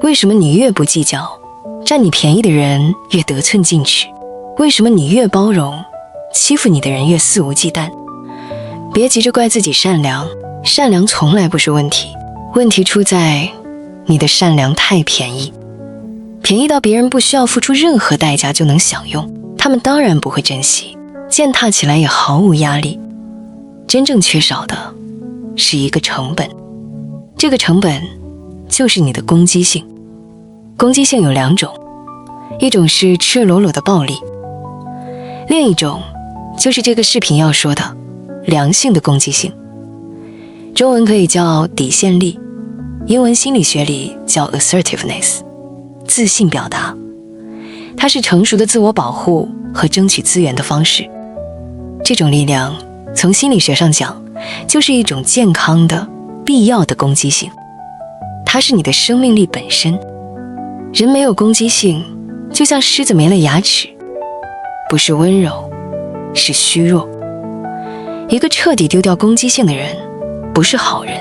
為什麼你越不計較，占你便宜的人越得寸進尺？為什麼你越包容，欺負你的人越肆無忌憚？別急着怪自己善良，善良從來不是問題，問題出在你的善良太便宜，便宜到別人不需要付出任何代價就能享用，他們當然不會珍惜，踐踏起來也毫無壓力。真正缺少的是一個成本，這個成本就是你的攻擊性。攻擊性有2種，一種是赤裸裸的暴力，另一種就是这個視頻要說的良性的攻擊性。中文可以叫底線力，英文心理學裡叫 assertiveness， 自信表達。它是成熟的自我保護和爭取資源的方式。這種力量從心理學上講，就是一種健康的、必要的攻擊性。它是你的生命力本身。人沒有攻擊性，就像獅子沒了牙齒，不是溫柔，是虛弱。一個徹底丟掉攻擊性的人，不是好人，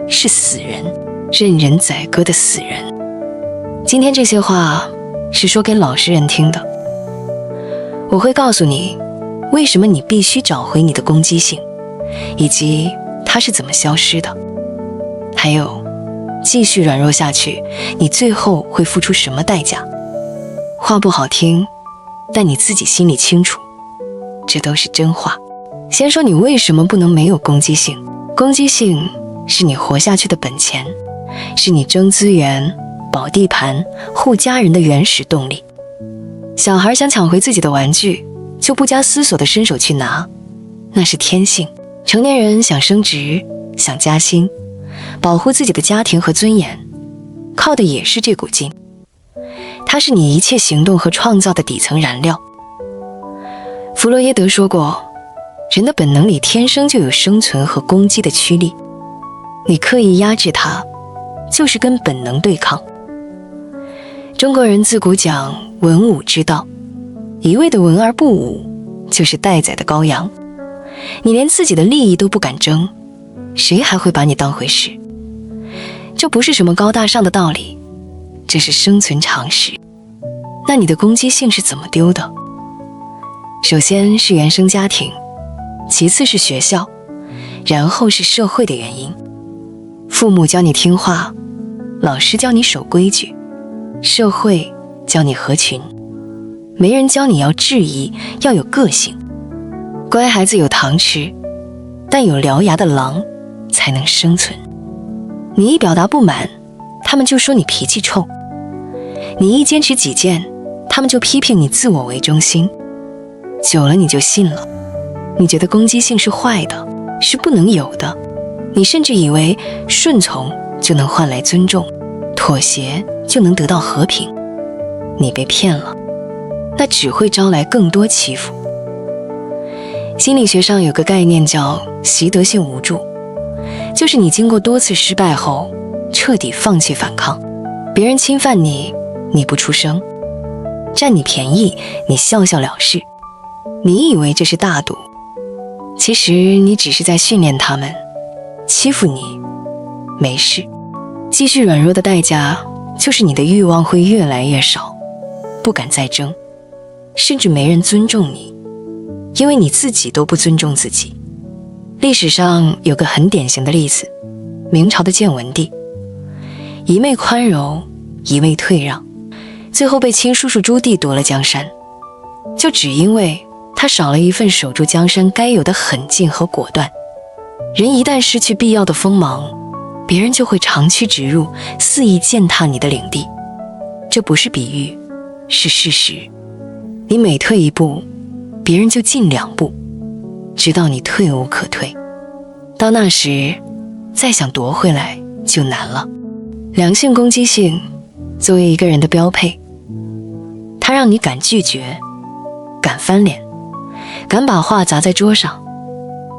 是死人，任人宰割的死人。今天這些話是說給老實人聽的。我會告訴你，為什麼你必須找回你的攻擊性，以及它是怎麼消失的。還有，繼續軟弱下去，你最後會付出什麼代價？話不好聽，但你自己心裡清楚，這都是真話。先說你為什麼不能沒有攻擊性。攻擊性是你活下去的本錢，是你爭資源、保地盤、護家人的原始動力。小孩想搶回自己的玩具，就不加思索地伸手去拿，那是天性。成年人想升職、想加薪，保護自己的家庭和尊嚴，靠的也是這股勁。它是你一切行動和創造的底層燃料。弗洛耶德說過，人的本能裡天生就有生存和攻擊的驅力，你刻意壓制它，就是跟本能对抗。中國人自古講文武之道，一味的文而不武，就是待宰的羔羊。你連自己的利益都不敢爭，誰還會把你當回事？這不是什麼高大上的道理，這是生存常識。那你的攻擊性是怎麼丟的？首先是原生家庭，其次是學校，然後是社会的原因。父母教你聽話，老師教你守規矩，社会教你合群，沒人教你要質疑，要有個性。乖孩子有糖吃，但有獠牙的狼才能生存。你一表達不滿，他們就說你脾氣臭；你一堅持己見，他们就批評你自我為中心。久了你就信了，你覺得攻擊性是壞的，是不能有的。你甚至以為順從就能換來尊重，妥協就能得到和平。你被騙了，那只會招來更多欺負。心理學上有個概念叫習得性無助，就是你經過多次失敗後，徹底放棄反抗。別人侵犯你，你不出聲；佔你便宜，你笑笑了事。你以為這是大度，其實你只是在訓練他們。欺負你，沒事。繼續軟弱的代價，就是你的慾望會越來越少，不敢再爭，甚至沒人尊重你。因為你自己都不尊重自己。歷史上有個很典型的例子，明朝的建文帝，一味寬容，一味退讓，最後被親叔叔朱棣奪了江山，就只因為他少了一份守住江山該有的狠勁和果斷。人一旦失去必要的鋒芒，別人就會長驅直入，肆意踐踏你的領地。這不是比喻，是事實。你每退一步，別人就進2步，直到你退無可退。到那時，再想奪回來就難了。良性攻擊性作為一個人的標配，它讓你敢拒絕，敢翻臉，敢把話砸在桌上，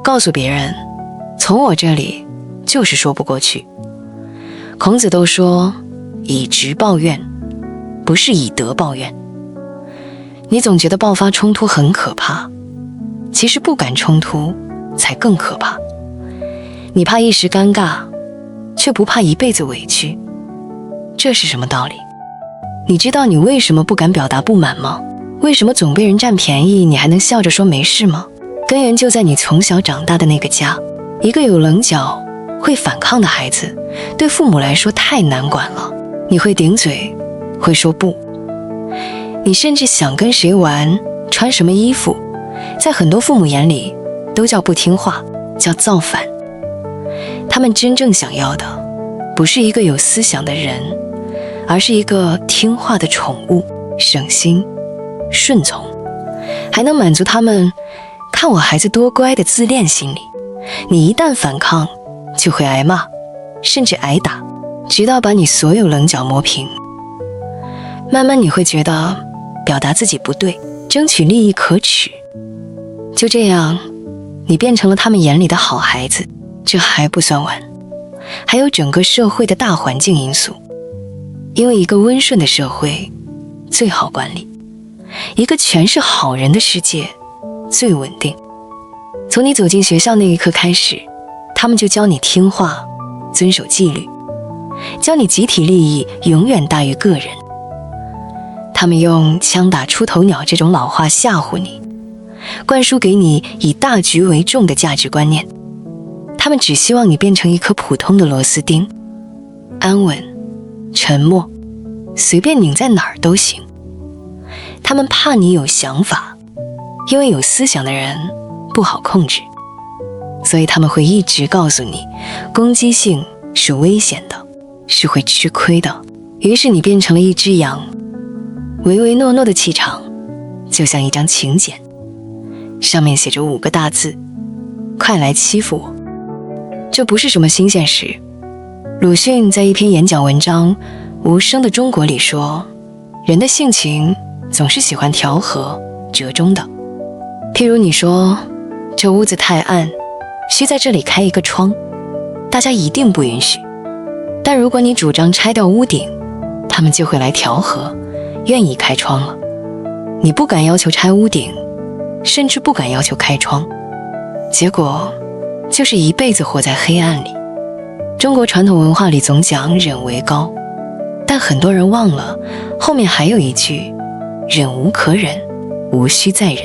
告訴別人，從我這裡就是說不過去。孔子都說，以直報怨，不是以德報怨。你總覺得爆發衝突很可怕，其實不敢衝突才更可怕。你怕一時尷尬，卻不怕一輩子委屈。這是什麼道理？你知道你為什麼不敢表達不滿嗎？為什麼總被人佔便宜，你還能笑着說沒事嗎？根源就在你從小長大的那個家。一個有稜角、會反抗的孩子，對父母來說太難管了。你會頂嘴，會說不，你甚至想跟誰玩，穿什麼衣服，在很多父母眼裡都叫不聽話，叫造反。他們真正想要的不是一個有思想的人，而是一個聽話的寵物，省心順從，還能滿足他們看我孩子多乖的自戀心理。你一旦反抗，就會挨罵，甚至挨打，直到把你所有稜角磨平。慢慢你會覺得表達自己不對，爭取利益可恥。就這樣，你變成了他們眼裡的好孩子。這還不算完，還有整個社會的大環境因素。因為一個溫順的社會最好管理，一個全是好人的世界最穩定。從你走進學校那一刻開始，他們就教你聽話，遵守紀律，教你集體利益永遠大於個人。他們用槍打出頭鳥這種老話嚇唬你，灌輸給你以大局為重的價值觀念。他們只希望你變成一顆普通的螺絲釘，安穩、沉默，隨便擰在哪兒都行。他們怕你有想法，因為有思想的人不好控制，所以他們会一直告訴你，攻擊性是危險的，是會吃虧的。於是你变成了一隻羊，唯唯諾諾的氣場就像一張請柬，上面寫着5個大字：快來欺負我。這不是什麼新鮮事。魯迅在一篇演講文章《無聲的中國》裡說，人的性情總是喜歡調和折中的。譬如你說，這屋子太暗，需在這裡開一個窗，大家一定不允許。但如果你主張拆掉屋頂，他們就會來調和，願意開窗了。你不敢要求拆屋頂，甚至不敢要求開窗，結果就是一輩子活在黑暗裡。中國傳統文化裡總講忍為高，但很多人忘了後面還有一句：忍無可忍，無需再忍。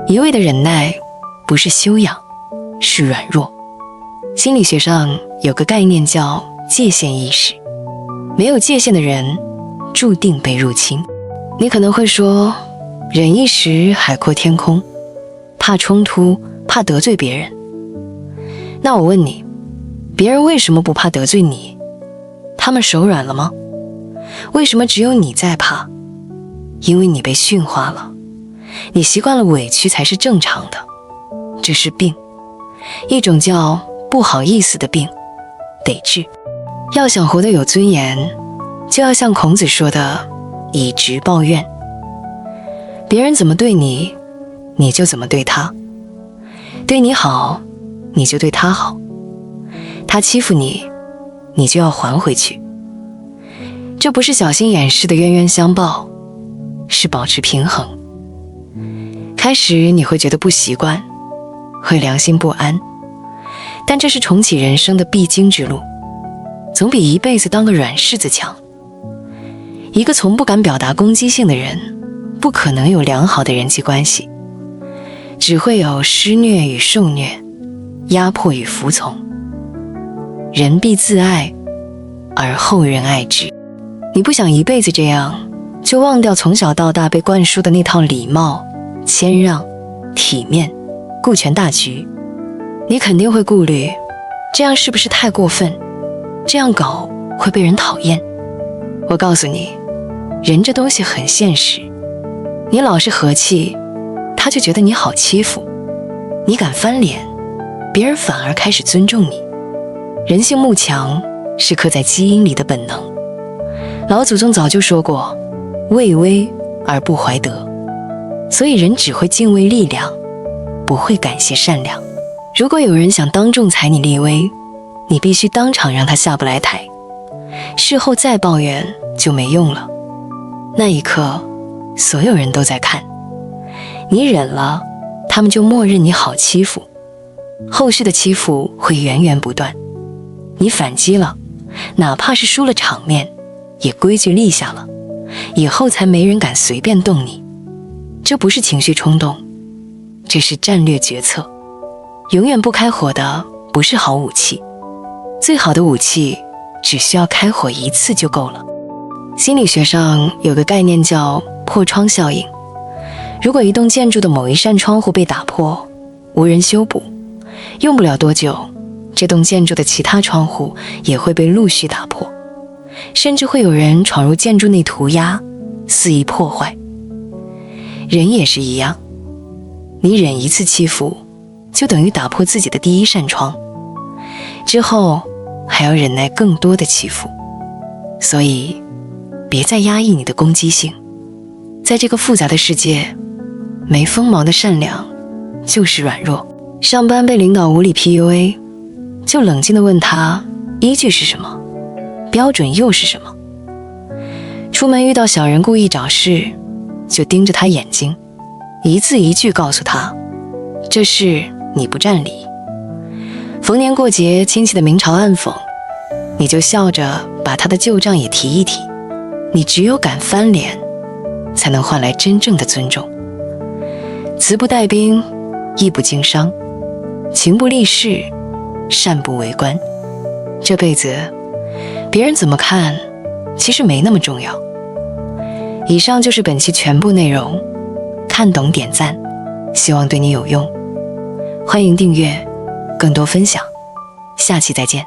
一味的忍耐不是修養，是軟弱。心理學上有個概念叫界限意識，沒有界限的人注定被入侵。你可能會說，忍一時海闊天空，怕衝突，怕得罪別人。那我問你，別人為什麼不怕得罪你？他們手軟了嗎？為什麼只有你在怕？因為你被馴化了，你習慣了委屈才是正常的。這是病，一種叫不好意思的病，得治。要想活得有尊嚴，就要像孔子說的，以直報怨。別人怎麼對你，你就怎麼對他。對你好，你就对他好，他欺負你，你就要還回去。這不是小心掩飾的冤冤相報，是保持平衡。開始你會覺得不習慣，會良心不安，但這是重啟人生的必經之路，總比一輩子當個軟柿子強。一個從不敢表達攻擊性的人，不可能有良好的人際關係，只會有施虐與受虐，壓迫與服從。人必自愛，而後人愛之。你不想一輩子這樣，就忘掉從小到大被灌輸的那套禮貌、謙讓、體面、顧全大局。你肯定會顧慮，這樣是不是太過分？這樣搞會被人討厭。我告訴你，人這東西很現實，你老是和氣，他就覺得你好欺負；你敢翻臉，別人反而開始尊重你。人性慕強是刻在基因裡的本能。老祖宗早就說過，畏威而不懷德，所以人只會敬畏力量，不會感謝善良。如果有人想當眾踩你立威，你必須當場讓他下不來台，事後再抱怨就沒用了。那一刻，所有人都在看，你忍了，他們就默認你好欺負，後續的欺負會源源不斷。你反擊了，哪怕是輸了場面，也規矩立下了，以後才沒人敢隨便動你。這不是情緒衝動，這是戰略決策。永遠不開火的不是好武器，最好的武器只需要開火一次就夠了。心理學上有個概念叫破窗效應。如果一棟建築的某一扇窗戶被打破，無人修補，用不了多久，這棟建築的其他窗戶也會被陸續打破，甚至會有人闖入建築內塗鴉，肆意破壞。人也是一樣，你忍一次欺負，就等於打破自己的第一扇窗，之後還要忍耐更多的欺負。所以，別再壓抑你的攻擊性。在這個複雜的世界，沒鋒芒的善良就是軟弱。上班被領導無理 PUA， 就冷靜地問他依據是什麼，標準又是什麼。出門遇到小人故意找事，就盯着他眼睛，一字一句告訴他，這事你不占理。逢年過節親戚的明嘲暗諷，你就笑着把他的舊賬也提一提。你只有敢翻臉，才能換來真正的尊重。慈不帶兵，義不經商，情不立事，善不為官。這輩子別人怎麼看其實沒那麼重要。以上就是本期全部內容，看懂點讚，希望對你有用。歡迎訂閱，更多分享，下期再見。